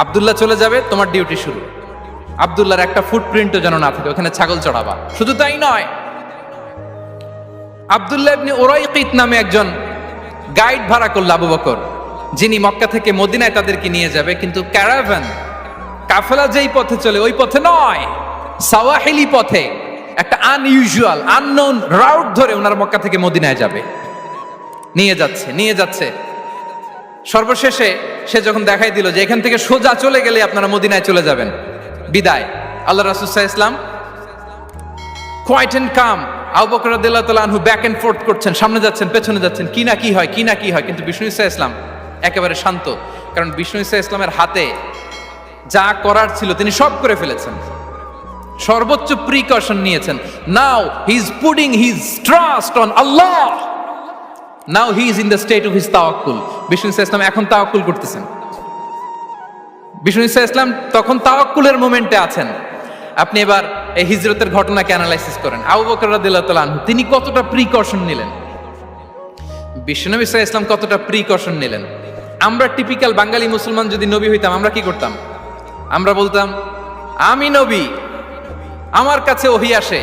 আব্দুল্লাহ চলে যাবে, তোমার ডিউটি শুরু। আব্দুল্লাহর একটা ফুটপ্রিন্টও যেন না থাকে, ওখানে ছাগল চড়াবা। শুধু তাই নয়, আব্দুল্লাহ ইবনে উরাইকিত নামে একজন গাইড ভাড়া করল আবু বকর, যিনি মক্কা থেকে মদিনায় তাদেরকে নিয়ে যাবে, কিন্তু ক্যারাভান, কাফেলা যেই পথে চলে ওই পথে নয়, সাওয়াহিলি পথে, একটা আনইউজুয়াল আননোন রাউট ধরে ওনার মক্কা থেকে মদিনায় যাবে। নিয়ে যাচ্ছে সর্বশেষে সে যখন দেখাই দিল যে এখান থেকে সোজা চলে গেলে আপনারা মদিনায় চলে যাবেন, বিদায়। আল্লাহ রাসূল সাল্লাল্লাহু আলাইহি ওয়াসাল্লাম কোয়াইট এন্ড কাম, আবু বকর রাদিয়াল্লাহু তাআলা আনহু ব্যাক এন্ড ফোর্থ করছেন, সামনে যাচ্ছেন, পেছনে যাচ্ছেন, কি না কি হয়, কিন্তু বিষ্ণু সাল্লাল্লাহু আলাইহি ওয়াসাল্লাম একেবারে শান্ত, কারণ বিষ্ণু ঈসা ইসলামের হাতে যা করার ছিল তিনি সব করে ফেলেছেন, সর্বোচ্চ প্রিকশন নিয়েছেন। Now he is putting his trust on Allah, now he is in the state of his তাওয়াক্কুল। বিষ্ণু ঈসা ইসলাম এখন তাওয়াক্কুল করতেছেন। বিষ্ণু ঈসা ইসলাম তখন তাওয়াক্কুলের মোমেন্টে আছেন। আপনি এবার এই হিজরতের ঘটনাকে অ্যানালাইসিস করেন। আবু বকর রাদিয়াল্লাহু তাআলা আনহু তিনি কতটা প্রিকশন নিলেন, বিশ্বনবী সাল্লাল্লাহু আলাইহি ওয়াসাল্লাম কতটা প্রিকশন নিলেন। আমরা টিপিক্যাল বাঙালি মুসলমান যদি নবী হইতাম আমরা কি করতাম? আমরা বলতাম আমি নবী, আমার কাছে ওহী আসে,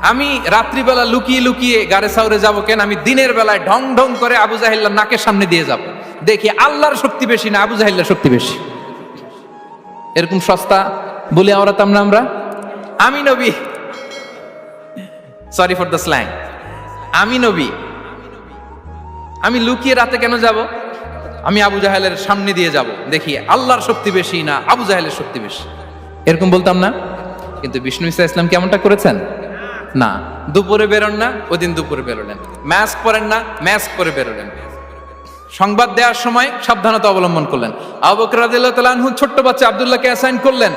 আমি রাত্রিবেলা লুকিয়ে লুকিয়ে গারে সাউরে যাব কেন, আমি দিনের বেলায় ঢং ঢং করে আবু জাহেলের নাকের সামনে দিয়ে যাব, দেখি আল্লাহর শক্তি বেশি না আবু জাহেলের শক্তি বেশি। এরকম সস্তা বলে আওড়াতাম না আমরা? আমি নবী, সরি ফর দ্য স্ল্যাং, আমি নবী, আমি লুকিয়ে রাতে কেন যাব, আমি আবু জাহেলের সামনে দিয়ে যাব, দেখি আল্লাহর শক্তি বেশি না আবু জাহেলের শক্তি বেশি। এরকম বলতাম না? কিন্তু বিষ্ণু ঈসা ইসলাম কেমনটা করেছেন? না, দুপুরে বেরোন না, ওই দিন দুপুরে বেরোলেন। মাস্ক পরেন না, মাস্ক পরে বেরোলেন। সংবাদ দেওয়ার সময় সাবধানতা অবলম্বন করলেন। আবু বকর রাদিয়াল্লাহু তাআলা আনহু ছোট্ট বাচ্চা আব্দুল্লাহকে অ্যাসাইন করলেন,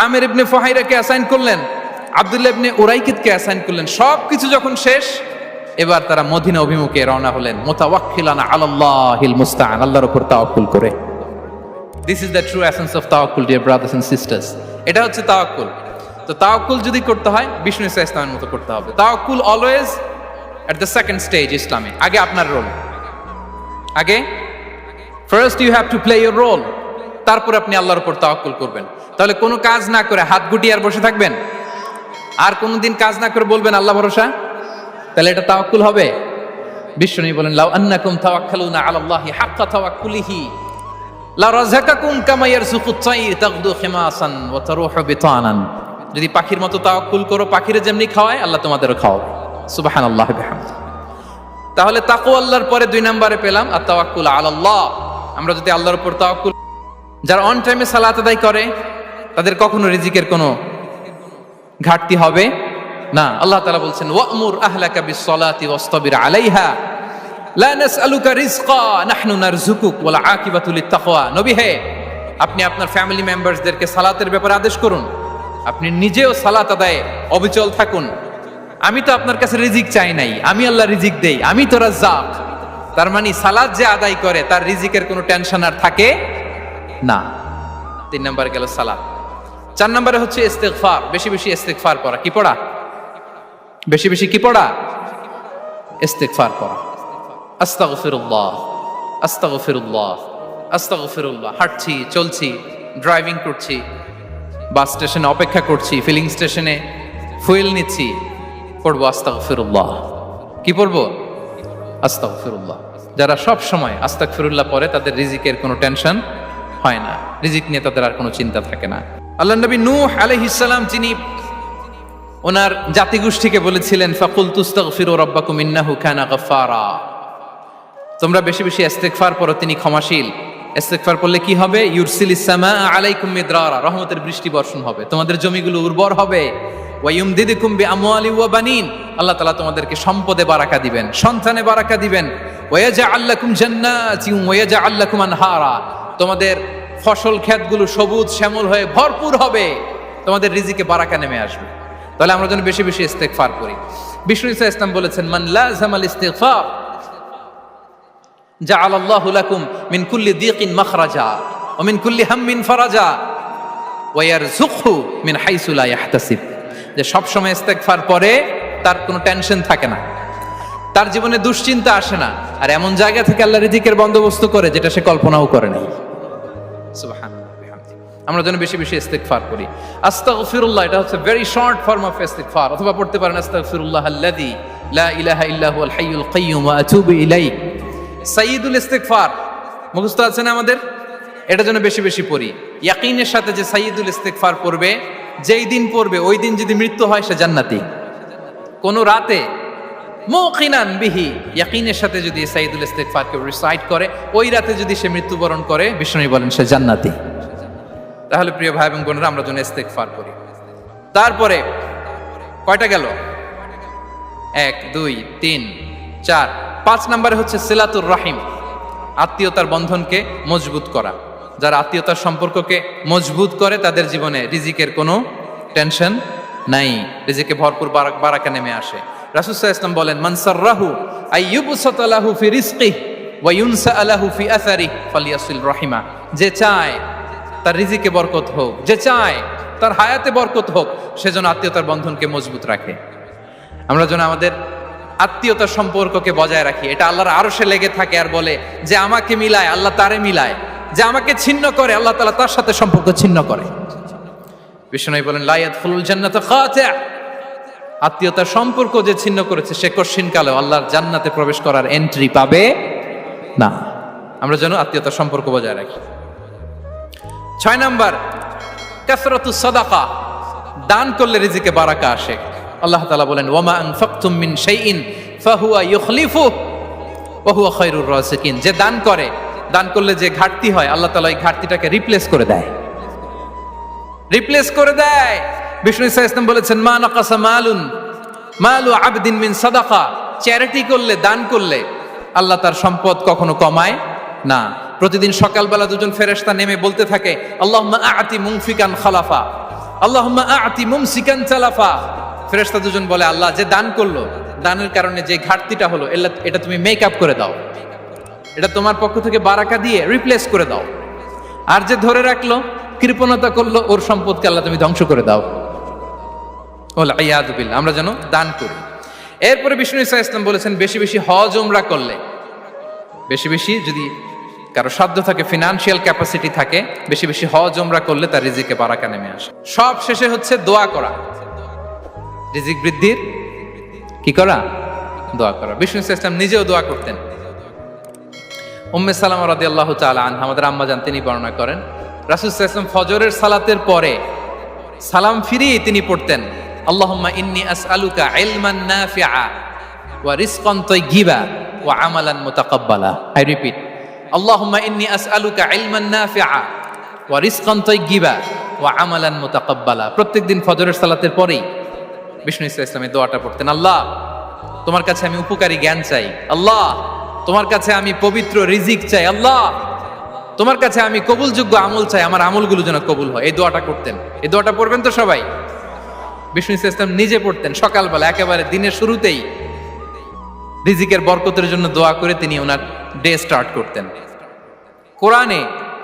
আমির ইবনে ফুহাইরাকে অ্যাসাইন করলেন, আব্দুল্লাহ ইবনে উরাইকিতকে অ্যাসাইন করলেন। সবকিছু যখন শেষ, এবার তারা মদিনা অভিমুখে রওনা হলেন, মুতাওয়াক্কিলানা আলাল্লাহিল মুস্তাআন, আল্লাহর উপর তাওয়াক্কুল করে। This is the true essence of তাওয়াক্কুল, ডিয়ার ব্রাদার্স এন্ড সিস্টার্স। এটা হচ্ছে তাওয়াক্কুল। তো তাওয়াক্কুল যদি করতে হয় বিষ্ণু ঈসা ইসলামের মতো করতে হবে। তাওয়াক্কুল always at the second stage ইসলামে। আগে আপনার রোল, আগে first you have to play your role, তারপর আপনি আল্লাহর উপর তাওয়াক্কুল করবেন। তাহলে কোনো কাজ না করে হাত গুটিয়ে আর বসে থাকবেন, আর কোনোদিন কাজ না করে বলবেন আল্লাহ ভরসা, তাহলে এটা তাওয়াক্কুল হবে? বিশ্বনবী বলেন লাউ আন্নাকুম তাওয়াক্কালুনা আলাল্লাহি হাক্কা তাওয়াক্কুলিহি লা রাযাকাকুম কামা ইয়ারযুকুত তাইর তাগদু খিমাসান ওয়া তারুহু বিতানান। যদি পাখির মতো তাওয়াক্কুল করো, পাখিরে যেমনি খাওয়ায় আল্লাহ তোমাদেরও খাওয়াবে। সুবহানাল্লাহি বিহামদিহি। তাহলে তাকওয়া আল্লাহর পরে 2 নম্বরে পেলাম আত তাওয়াক্কুল আলাল্লাহ। আমরা যদি আল্লাহর উপর তাওয়াক্কুল, যারা অন টাইমে সালাত আদায় করে তাদের কখনো রিজিকের কোনো ঘাটতি হবে না। আল্লাহ তাআলা বলছেন ওয়া'মুর আহলাকা বিস-সালাতি ওয়াসতাবির আলাইহা লা নাসআলুকা রিজকা নাহনু নারযুকুক ওয়াল আকিবাতু লিত-তাকওয়া। নবী হে, আপনি আপনার ফ্যামিলি মেম্বারসদেরকে সালাতের ব্যাপারে আদেশ করুন, আপনি নিজেও সালাত আদায়ে অবিচল থাকুন। আমি তো আপনার কাছে রিজিক চাই নাই, আমি আল্লাহ রিজিক দেই, আমি তো রাজ্জাক। তার মানে সালাত যে আদায় করে তার রিজিকের কোনো টেনশন আর থাকে না। 3 নম্বরে গেল সালাত। 4 নম্বরে হচ্ছে ইস্তিগফার, বেশি বেশি ইস্তিগফার পড়া। কি পড়া? বেশি বেশি কি পড়া? ইস্তিগফার পড়া। আস্তাগফিরুল্লাহ, আস্তাগফিরুল্লাহ, আস্তাগফিরুল্লাহ। হাঁটছি, চলছি, ড্রাইভিং করছি, বাস স্টেশনে অপেক্ষা করছি, ফিলিং স্টেশনে ফুয়েল নিচ্ছি, পড়বো আস্তাগফিরুল্লাহ। কি পড়বো? আস্তাগফিরুল্লাহ। যারা সব সময় আস্তাগফিরুল্লাহ পড়ে তাদের রিজিকের কোনো টেনশন হয় না, রিজিক নিয়ে তাদের আর কোনো চিন্তা থাকে না। আল্লাহ নবী নূহ আলাইহিস সালাম যিনি ওনার জাতিগোষ্ঠীকে বলেছিলেন ফাকুলতু আস্তাগফিরু রাব্বাকুম ইন্নাহু কানা গাফফারা, তোমরা বেশি বেশি ইস্তিগফার পড়ো, তিনি ক্ষমাশীল। ইস্তিগফার পড়লে কি হবে? ইউরসিলিস সামা আলাইকুম মিদরারা, রহমতের বৃষ্টি বর্ষণ হবে, তোমাদের জমিগুলো উর্বর হবে। ওয়া ইউমদিদুকুম বিআমওয়ালি ওয়া বানিন, আল্লাহ তাআলা তোমাদেরকে সম্পদে বারাকা দিবেন, সন্তানে বারাকা দিবেন। ওয়া ইয়াজআল লাকুম জান্নাতিন ওয়া ইয়াজআল লাকুম আনহারা, তোমাদের ফসল ক্ষেতগুলো সবুজ শ্যামল হয়ে ভরপুর হবে, তোমাদের রিজিকে বারাকা নেমে আসবে। তাহলে আমরা যেন বেশি বেশি ইস্তিগফার করি। বিষ্ণু ঈসা ইসলাম বলেছেন মান লাযামাল ইস্তিগফার জাআলাল্লাহু লাকুম মিন কুল্লি দিকিন মাখরাজা ওয়া মিন কুল্লি হাম্মিন ফারাজা ওয়া ইয়ারযুকহু মিন হাইসু লা ইয়াহতাসিব। যে সব সময় ইস্তিগফার পরে তার কোনো টেনশন থাকে না, তার জীবনে দুশ্চিন্তা আসে না, আর এমন জায়গা থেকে আল্লাহ রিজিকের বন্দোবস্ত করে যেটা সে কল্পনাও করে নাই। সুবহানাল্লাহ। আমরা যেন বেশি বেশি ইস্তিগফার করি। আস্তাগফিরুল্লাহ, এটা হচ্ছে ভেরি শর্ট ফর্ম অফ ইস্তিগফার। অথবা পড়তে পারেন আস্তাগফিরুল্লাহ আল্লাযী লা ইলাহা ইল্লা হুয়াল হাইয়ুল কাইয়্যুম ওয়া আতুবু ইলাইহি। সাইয়্যিদুল ইস্তিগফার মুখস্থ আছে না আমাদের? এটা যেন বেশি বেশি পড়ি। ইয়াকিনের সাথে যে সাইয়্যিদুল ইস্তিগফার পড়বে, যেই দিন পড়বে ওই দিন যদি মৃত্যু হয় সে জান্নাতি। কোন রাতে মুকিনান বিহি, ইয়াকিনের সাথে যদি সাইয়্যিদুল ইস্তিগফারকে রিসাইট করে, ওই রাতে যদি সে মৃত্যুবরণ করে, বিষ্ণু বলেন সে জান্নাতি। তাহলে প্রিয় ভাই এবং বোনেরা, আমরা যেন ইস্তিগফার করি। তারপরে কয়টা গেল? 1 2 3 4 5 নম্বরে হচ্ছে সিলাতুর রাহিম। আত্মীয়তার বন্ধনকে মজবুত করা। যারা আত্মীয়তার সম্পর্ককে মজবুত করে তাদের জীবনে রিজিকের কোনো টেনশন নাই, রিজিকে ভরপুর বারাকা নেমে আসে। রাসূল সাল্লাল্লাহু আলাইহি ওয়াসাল্লাম বলেন, মান সাররাহু আইয়ুবসাতা লাহু ফি রিজকিহি ওয়া ইউনসা লাহু ফি আসারিহি ফালিয়াসিল রাহিমা। যে চায় তার রিজিকে বরকত হোক, যে চায় তার হায়াতে বরকত হোক, সেজন্য আত্মীয়তার বন্ধনকে মজবুত রাখে। আমরা যেন আমাদের আত্মীয়তার সম্পর্ককে বজায় রাখি। এটা আল্লাহর আরশে লেগে থাকে আর বলে যে আমাকে মিলায় আল্লাহ তারে মিলায়, যে আমাকে ছিন্ন করে আল্লাহ তাআলা তার সাথে সম্পর্ক ছিন্ন করে। বিষ্ণু বলেন, লা ইয়াদখুলুল জান্নাতা খাতি'। আত্মীয়তার সম্পর্ক যে ছিন্ন করেছে সে কশিনকালেও আল্লাহর জান্নাতে প্রবেশ করার এন্ট্রি পাবে না। আমরা যেন আত্মীয়তার সম্পর্ক বজায় রাখি। 6 নাম্বার, কাসরাতুস সাদাকা। দান করলে রিজিকে বারাকা আসে। আল্লাহ তাআলা বলেন, ওয়ামা আনফাকতুম মিন শাইইন ফাহুয়া ইউখলিফুহু ওয়া হুয়া খায়রুর রাযিকিন। যে দান করে, দান করলে যে ঘাটতি হয় আল্লাহ তাআলা এই ঘাটতিটাকে রিপ্লেস করে দেয়, রিপ্লেস করে দেয়। বিষ্ণু সাল্লাল্লাহু আলাইহি ওয়াসাল্লাম বলেছেন, মা নাকাসা মালু আবদিন মিন সাদাকা। চ্যারিটি করলে, দান করলে আল্লাহ তার সম্পদ কখনো কমায় না। প্রতিদিন সকালবেলা দুজন ফেরেশতা নেমে বলতে থাকে, আল্লাহুম্মা আ'তি মুনফিকান খালাফা, আল্লাহুম্মা আ'তি মুমসিকান চালাফা। ফেরেশতা দুজন বলে, আল্লাহ যে দান করলো, দানের কারণে যে ঘাটতিটা হলো এটা তুমি মেকআপ করে দাও, এটা তোমার পক্ষ থেকে বারাকা দিয়ে রিপ্লেস করে দাও। আর যে ধরে রাখলো, কৃপণতা করলো, ওর সম্পদকে আল্লাহ তুমি ধ্বংস করে দাও। ওয়াল ইয়াদু বিল্লাহ। আমরা যেন দান করি। এরপরে বিষ্ণু সাল্লাল্লাহু আলাইহি ওয়াসাল্লাম বলেছেন, বেশি বেশি হজ উমরা করলে, বেশি বেশি যদি কারো সাধ্য থাকে, ফিনান্সিয়াল ক্যাপাসিটি থাকে, বেশি বেশি হজ উমরা করলে তার রিজিকে বারাকা নেমে আসে। সব শেষে হচ্ছে দোয়া করা। রিজিক বৃদ্ধির কি করা? দোয়া করা। বিষ্ণু সাল্লাল্লাহু আলাইহি ওয়াসাল্লাম নিজেও দোয়া করতেন। উম্মে সালামা রাদিয়াল্লাহু তাআলা আনহা, আমাদের আম্মা জান, তিনি বর্ণনা করেন, রাসূল সাল্লাল্লাহু আলাইহি ওয়াসাল্লাম ফজরের সালাতের পরে সালাম ফিরিয়ে তিনি পড়তেন, আল্লাহুম্মা ইন্নী আসআলুকা ইলমান নাফিআ ওয়া রিজকান তাইয়্যিবা ওয়া আমালান মুতাকাব্বালা। আই রিপিট, আল্লাহুম্মা ইন্নী আসআলুকা ইলমান নাফিআ ওয়া রিজকান তাইয়্যিবা ওয়া আমালান মুতাকাব্বালা। প্রত্যেকদিন ফজরের সালাতের পরেই বিষ্ণু ইসলাম এই দোয়াটা পড়তেন, আল্লাহ তোমার কাছে আমি উপকারী জ্ঞান চাই, আল্লাহ তোমার কাছে আমি পবিত্র রিজিক চাই, আল্লাহ তোমার কাছে আমি কবুলযোগ্য আমল চাই, আমার আমলগুলো যেন কবুল হয়। এই দোয়াটা করতেন। এই দোয়াটা পড়বেন তো সবাই। বিষ্ণু ইসলাম নিজে পড়তেন সকালবেলা, একেবারে দিনের শুরুতেই রিজিকের বরকতের জন্য দোয়া করে তিনি ওনার ডে স্টার্ট করতেন। কোরআনে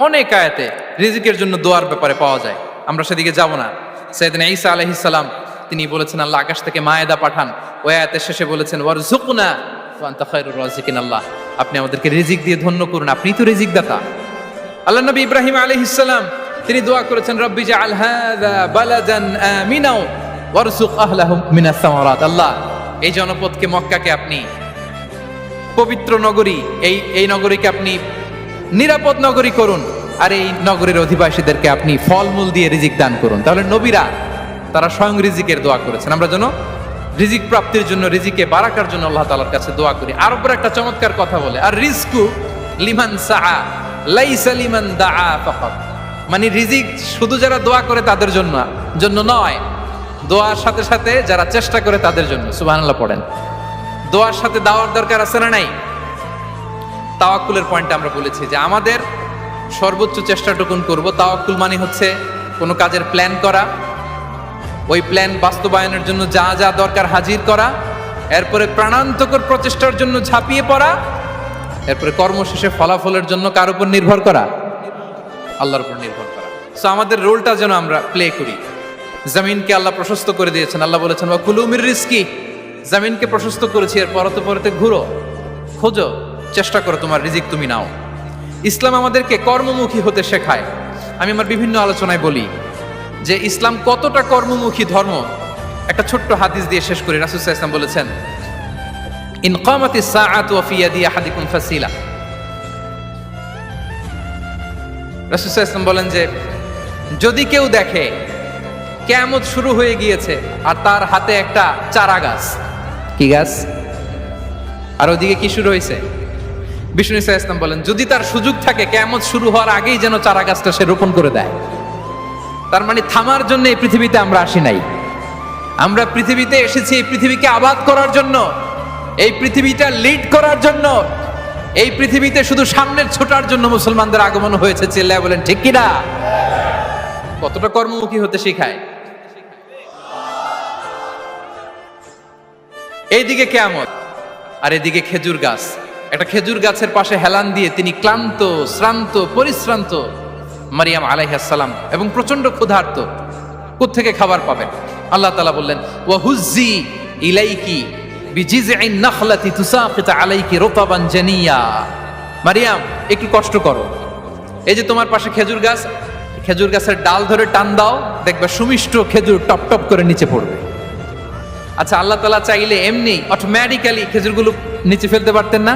অনেক আয়াতে রিজিকের জন্য দোয়ার ব্যাপারে পাওয়া যায়, আমরা সেদিকে যাব না। সাইয়েদনা ঈসা আলাইহিস সালাম তিনি বলেছেন, আল্লাহ আকাশ থেকে মায়েদা পাঠান। ওই আয়াতের শেষে বলেছেন, ওয়ারযুকনা ওয়া আনতা খায়রুর রাযিকিন। আল্লাহ আপনি আমাদেরকে রিজিক দিয়ে ধন্য করুন, আপনি তো রিজিক দাতা। আল্লাহ নবী ইব্রাহিম আলাইহিস সালাম তিনি দোয়া করেছেন, রব্বি জাআল হাযা বালাদান আমিনা ওয়ারযুক আহলাহু মিনাস সামারাত। আল্লাহ এই জনপদকে, মক্কাকে আপনি পবিত্র নগরী, এই নগরীকে আপনি নিরাপদ নগরী করুন, আর এই নগরীর অধিবাসীদেরকে আপনি ফলমূল দিয়ে রিজিক দান করুন। তাহলে নবীরা তারা স্বয়ং রিজিকের দোয়া করেছেন। আমরা যেন রিজিক প্রাপ্তির জন্য, রিজিকে বারাকার জন্য আল্লাহ তাআলার কাছে দোয়া করি। আর উপর একটা চমৎকার কথা বলে, আর রিজকু লিমান সাআ লাইসা লিমান দাআ ফাকাত। মানে রিজিক শুধু যারা দোয়া করে তাদের জন্য নয়, দোয়ার সাথে সাথে যারা চেষ্টা করে তাদের জন্য। সুবহানাল্লাহ পড়েন। দোয়ার সাথে দাওয়ার দরকার আছে না নাই? তাওয়াক্কুলের পয়েন্টে আমরা বলেছি যে আমাদের সর্বোচ্চ চেষ্টাটুকুন করব। তাওয়াক্কুল মানে হচ্ছে কোনো কাজের প্ল্যান করা, ওই প্ল্যান বাস্তবায়নের জন্য যা যা দরকার হাজির করা, এরপরে প্রাণান্তকর প্রচেষ্টার জন্য ঝাঁপিয়ে পড়া, এরপরে কর্মশেষে ফলাফলের জন্য কার উপর নির্ভর করা? আল্লাহর উপর নির্ভর করা। সো আমাদের রোলটা যেন আমরা প্লে করি। জমিনকে আল্লাহ প্রশস্ত করে দিয়েছেন, আল্লাহ বলেছেন ওয়া কুলু মির রিজকি। জমিনকে প্রশস্ত করেছি, এর পরতে ঘুরো, খোঁজো, চেষ্টা করো তোমার রিজিক তুমি নাও। ইসলাম আমাদেরকে কর্মমুখী হতে শেখায়। আমি আমার বিভিন্ন আলোচনায় বলি যে ইসলাম কতটা কর্মমুখী ধর্ম। একটা ছোট্ট হাদিস দিয়ে শেষ করি। রাসূল সাল্লাল্লাহু আলাইহি ওয়াসাল্লাম বলেছেন, ইন কামাতিস সাআতু ওয়া ফি ইয়াদি আহাদিকুম ফাসিলা। রাসূল সাল্লাল্লাহু আলাইহি ওয়াসাল্লাম বলেন যে যদি কেউ দেখে কিয়ামত শুরু হয়ে গিয়েছে আর তার হাতে একটা চারা গাছ, কি গাছ? আর ওদিকে কি শুরু হয়েছে? বিষ্ণু সাল্লাল্লাহু আলাইহি ওয়াসাল্লাম বলেন যদি তার সুযোগ থাকে কিয়ামত শুরু হওয়ার আগেই যেন চারা গাছটা সে রোপণ করে দেয়। তার মানে থামার জন্য এই পৃথিবীতে আমরা আসি নাই। আমরা পৃথিবীতে এসেছি এই পৃথিবীকে আবাদ করার জন্য, এই পৃথিবীটা লিড করার জন্য, এই পৃথিবীতে শুধু সামনের ছোটার জন্য মুসলমানদের আগমন হয়েছে, চিল্লায় বলেন ঠিক কিনা? কতটা কর্মমুখী হতে শেখায়। এইদিকে কিয়ামত, আর এদিকে খেজুর গাছ। একটা খেজুর গাছের পাশে হেলান দিয়ে তিনি ক্লান্ত, শ্রান্ত, পরিশ্রান্ত মারিয়াম আলাইহিস সালাম এবং প্রচন্ড ক্ষুধার্ত। কোত্থেকে খাবার পাবেন? আল্লাহ তাআলা বললেন, ওয়া হুজ্জি ইলাইকি বিজিযইন নাখলাতি তুসাকিত আলাইকি রুতাবান জানিয়া। মারিয়াম, একটু কষ্ট করো, এই যে তোমার পাশে খেজুর গাছ, খেজুর গাছের ডাল ধরে টান দাও, দেখবে সুমিষ্ট খেজুর টপ টপ করে নিচে পড়বে। আচ্ছা, আল্লাহ তাআলা চাইলে এমনি অটোমেটিক্যালি খেজুরগুলো নিচে ফেলতে পারতেন না?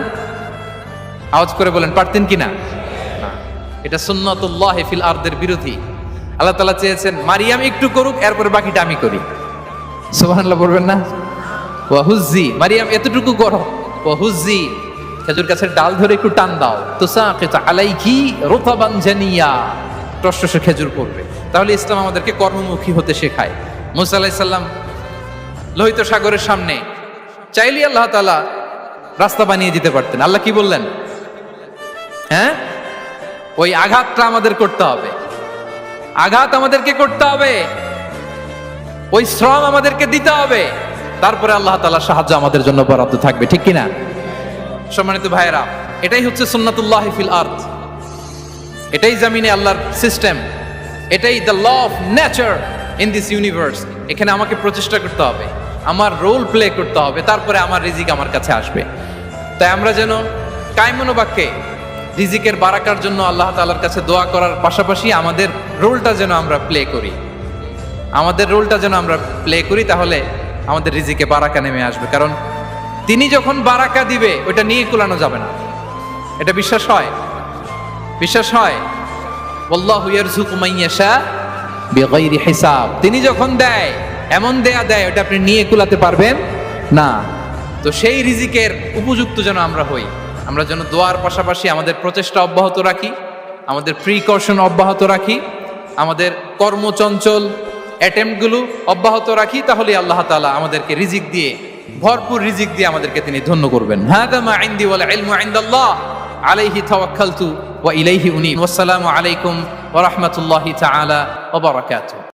আওয়াজ করে বলেন, পারতেন কিনা? এটা সুন্নাতুল্লাহ ফিল আরদের বিরোধী। আল্লাহ তাআলা চেয়েছেন মারিয়াম একটু করুক, এরপরে বাকিটা আমি করি। সুবহানাল্লাহ বলবেন না? ওয়া হুজ্জি, মারিয়াম এতটুকু করো, ওয়া হুজ্জি, খেজুর গাছের ডাল ধরে একটু টান দাও, তুসাকিত আলাইকি রুতাবান জানিয়া, টসটসে খেজুর পড়বে। তাহলে ইসলাম আমাদেরকে কর্মমুখী হতে শেখায়। মুসা আলাইহিস সালাম লোহিত সাগরের সামনে চাইলে আল্লাহ তাআলা রাস্তা বানিয়ে দিতে পারতেন। আল্লাহ কি বললেন? হ্যাঁ, ওই আঘাতটা আমাদের করতে হবে, আঘাত আমাদেরকে করতে হবে, ওই শ্রম আমাদেরকে দিতে হবে, তারপরে আল্লাহ তাআলার সাহায্য আমাদের জন্য বরাদ্দ থাকবে, ঠিক কিনা? সম্মানিত ভাইয়েরা, এটাই হচ্ছে সুন্নাতুল্লাহ ফিল আরদ, এটাই জামিনে আল্লাহর সিস্টেম, এটাই the law of nature in this universe. এখানে আমাকে প্রচেষ্টা করতে হবে, আমার রোল প্লে করতে হবে, তারপরে আমার রিজিক আমার কাছে আসবে। তাই আমরা যেন কায়মনোবাক্যে রিজিকের বারাকার জন্য আল্লাহ তাআলার কাছে দোয়া করার পাশাপাশি আমাদের রোলটা যেন আমরা প্লে করি, আমাদের রোলটা যেন আমরা প্লে করি, তাহলে আমাদের রিজিকে বারাকা নেমে আসবে। কারণ তিনি যখন বারাকা দিবে ওটা নিয়ে কুলানো যাবে না। এটা বিশ্বাস হয়? বিশ্বাস হয়? আল্লাহু ইয়ারযুকু মান ইয়াশা বিগাইরি হিসাব। তিনি যখন দেয়, এমন দেয়া দেয় ওটা আপনি নিয়ে কুলাতে পারবেন না। তো সেই রিজিকের উপযুক্ত যেন আমরা হই, আমরা যেন দোয়ার পাশাপাশি আমাদের প্রচেষ্টা অব্যাহত রাখি, আমাদের প্রিকশন অব্যাহত রাখি, আমাদের কর্মচঞ্চল অ্যাটেম্পটগুলো অব্যাহত রাখি, তাহলে আল্লাহ তাআলা আমাদেরকে রিজিক দিয়ে, ভরপুর রিজিক দিয়ে আমাদেরকে তিনি ধন্য করবেন। হাদা মা ইনদি ওয়াল ইলমু ইনদাল্লাহ আলাইহি তাওয়াক্কালতু ওয়া ইলাইহি উনীব। ওয়াসসালামু আলাইকুম ওয়া রাহমাতুল্লাহি তাআলা ওয়া বারাকাতুহু।